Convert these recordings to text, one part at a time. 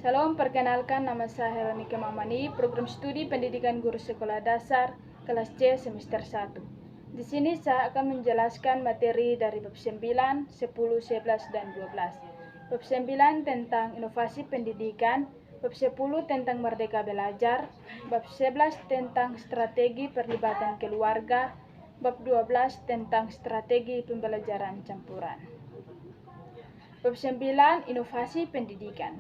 Salam, perkenalkan nama saya Heronika Mamani, program studi pendidikan guru sekolah dasar kelas C semester 1. Di sini saya akan menjelaskan materi dari bab 9, 10, 11, dan 12. Bab 9 tentang inovasi pendidikan, bab 10 tentang merdeka belajar, bab 11 tentang strategi perlibatan keluarga, bab 12 tentang strategi pembelajaran campuran. Bab 9, inovasi pendidikan.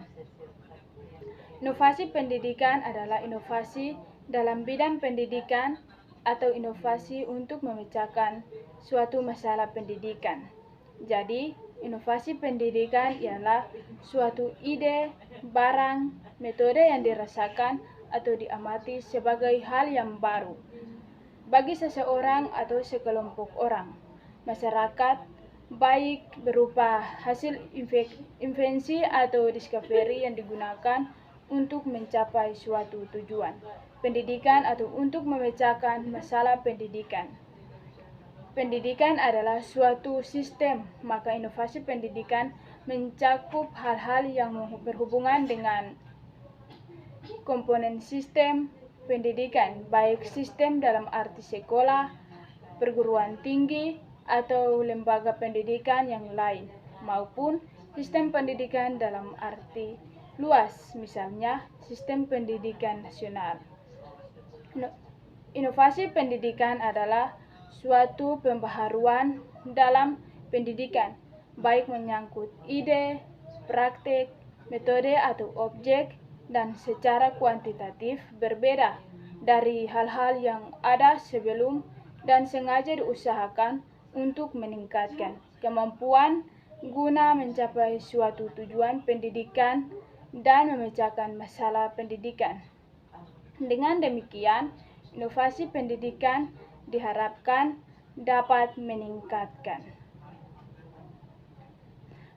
Inovasi pendidikan adalah inovasi dalam bidang pendidikan atau inovasi untuk memecahkan suatu masalah pendidikan. Jadi, inovasi pendidikan ialah suatu ide, barang, metode yang dirasakan atau diamati sebagai hal yang baru bagi seseorang atau sekelompok orang, masyarakat, baik berupa hasil invensi atau discovery yang digunakan untuk mencapai suatu tujuan pendidikan atau untuk memecahkan masalah pendidikan. Pendidikan adalah suatu sistem, maka inovasi pendidikan mencakup hal-hal yang berhubungan dengan komponen sistem pendidikan, baik sistem dalam arti sekolah, perguruan tinggi, atau lembaga pendidikan yang lain, maupun sistem pendidikan dalam arti luas, misalnya sistem pendidikan nasional. Inovasi pendidikan adalah suatu pembaharuan dalam pendidikan, baik menyangkut ide, praktek, metode atau objek, dan secara kuantitatif berbeda dari hal-hal yang ada sebelum dan sengaja diusahakan untuk meningkatkan kemampuan guna mencapai suatu tujuan pendidikan dan memecahkan masalah pendidikan. Dengan demikian, inovasi pendidikan diharapkan dapat meningkatkan.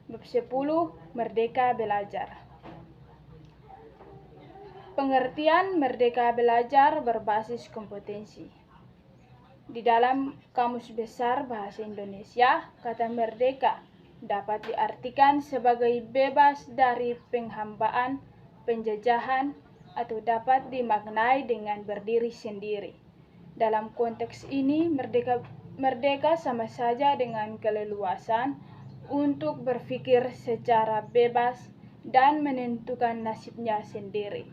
Bab 10, Merdeka Belajar. Pengertian merdeka belajar berbasis kompetensi. Di dalam Kamus Besar Bahasa Indonesia, kata merdeka dapat diartikan sebagai bebas dari penghambaan, penjajahan, atau dapat dimaknai dengan berdiri sendiri. Dalam konteks ini, merdeka sama saja dengan keleluasan untuk berpikir secara bebas dan menentukan nasibnya sendiri.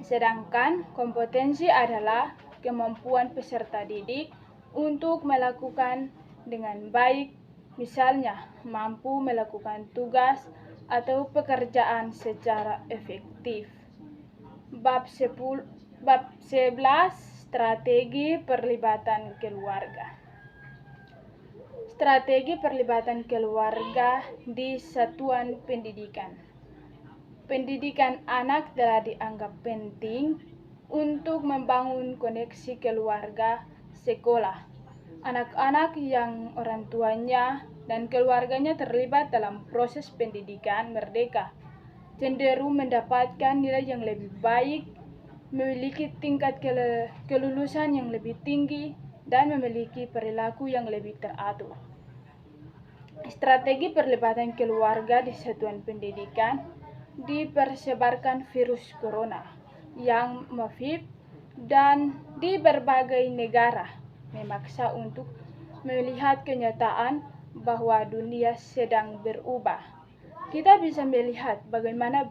Sedangkan kompetensi adalah kemampuan peserta didik untuk melakukan dengan baik, misalnya mampu melakukan tugas atau pekerjaan secara efektif. Bab 11, Strategi Perlibatan Keluarga. Strategi perlibatan keluarga di satuan pendidikan. Pendidikan anak telah dianggap penting untuk membangun koneksi keluarga sekolah. Anak-anak yang orang tuanya dan keluarganya terlibat dalam proses pendidikan merdeka cenderung mendapatkan nilai yang lebih baik, memiliki tingkat kelulusan yang lebih tinggi, dan memiliki perilaku yang lebih teratur. Strategi perlibatan keluarga di satuan pendidikan dipersebarkan virus corona yang masif dan di berbagai negara memaksa untuk melihat kenyataan bahwa dunia sedang berubah. Kita bisa melihat bagaimana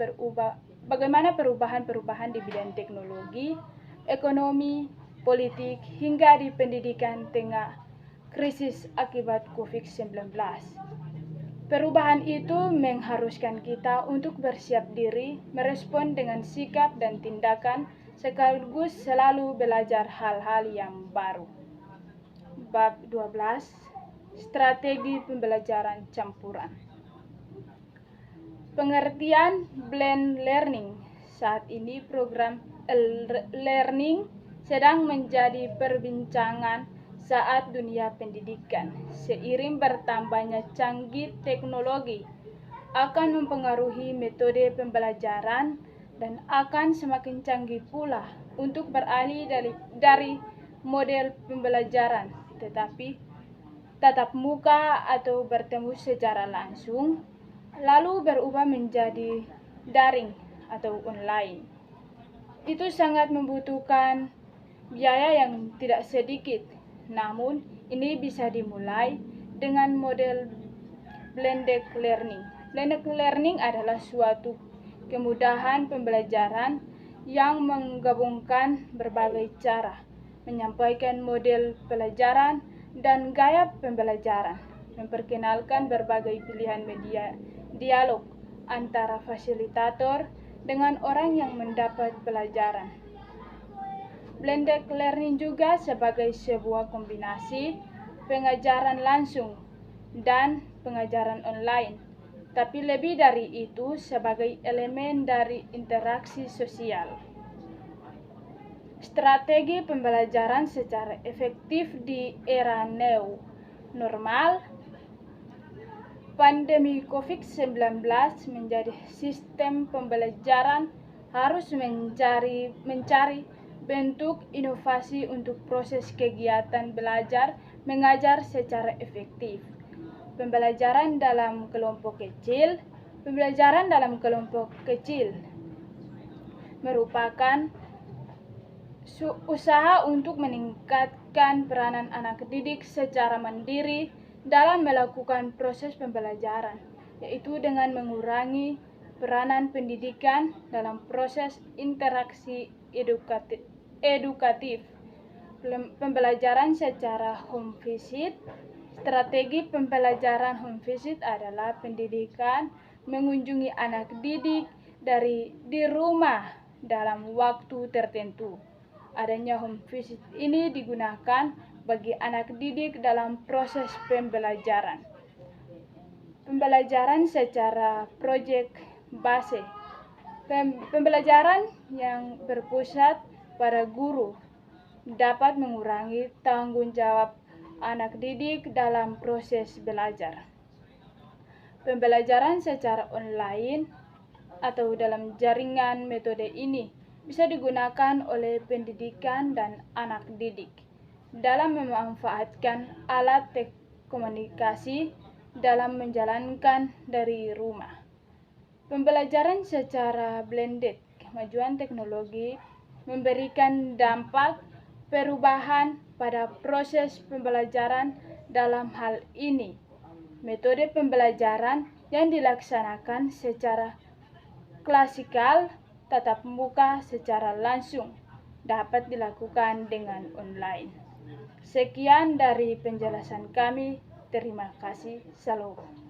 perubahan-perubahan di bidang teknologi, ekonomi, politik, hingga di pendidikan tengah krisis akibat COVID-19. Perubahan itu mengharuskan kita untuk bersiap diri, merespon dengan sikap dan tindakan, sekaligus selalu belajar hal-hal yang baru. Bab 12, Strategi Pembelajaran Campuran. Pengertian blend learning. Saat ini program e-learning sedang menjadi perbincangan saat dunia pendidikan. Seiring bertambahnya canggih teknologi akan mempengaruhi metode pembelajaran dan akan semakin canggih pula untuk beralih dari model pembelajaran tetapi tatap muka atau bertemu secara langsung, lalu berubah menjadi daring atau online. Itu sangat membutuhkan biaya yang tidak sedikit, namun ini bisa dimulai dengan model blended learning. Blended learning adalah suatu kemudahan pembelajaran yang menggabungkan berbagai cara menyampaikan model pelajaran dan gaya pembelajaran, memperkenalkan berbagai pilihan media dialog antara fasilitator dengan orang yang mendapat pelajaran. Blended learning juga sebagai sebuah kombinasi pengajaran langsung dan pengajaran online, tapi lebih dari itu sebagai elemen dari interaksi sosial. Strategi pembelajaran secara efektif di era new normal. Pandemi COVID-19 menjadi sistem pembelajaran harus mencari bentuk inovasi untuk proses kegiatan belajar mengajar secara efektif. Pembelajaran dalam kelompok kecil. Pembelajaran dalam kelompok kecil merupakan usaha untuk meningkatkan peranan anak didik secara mandiri dalam melakukan proses pembelajaran, yaitu dengan mengurangi peranan pendidikan dalam proses interaksi edukatif. Pembelajaran secara home visit. Strategi pembelajaran home visit adalah pendidikan mengunjungi anak didik di rumah dalam waktu tertentu. Adanya home visit ini digunakan bagi anak didik dalam proses pembelajaran. Pembelajaran secara proyek base. Pembelajaran yang berpusat pada guru dapat mengurangi tanggung jawab anak didik dalam proses belajar. Pembelajaran secara online atau dalam jaringan. Metode ini bisa digunakan oleh pendidikan dan anak didik dalam memanfaatkan alat komunikasi dalam menjalankan dari rumah. Pembelajaran secara blended. Kemajuan teknologi memberikan dampak perubahan pada proses pembelajaran. Dalam hal ini, metode pembelajaran yang dilaksanakan secara klasikal tatap muka secara langsung dapat dilakukan dengan online. Sekian dari penjelasan kami. Terima kasih. Salam.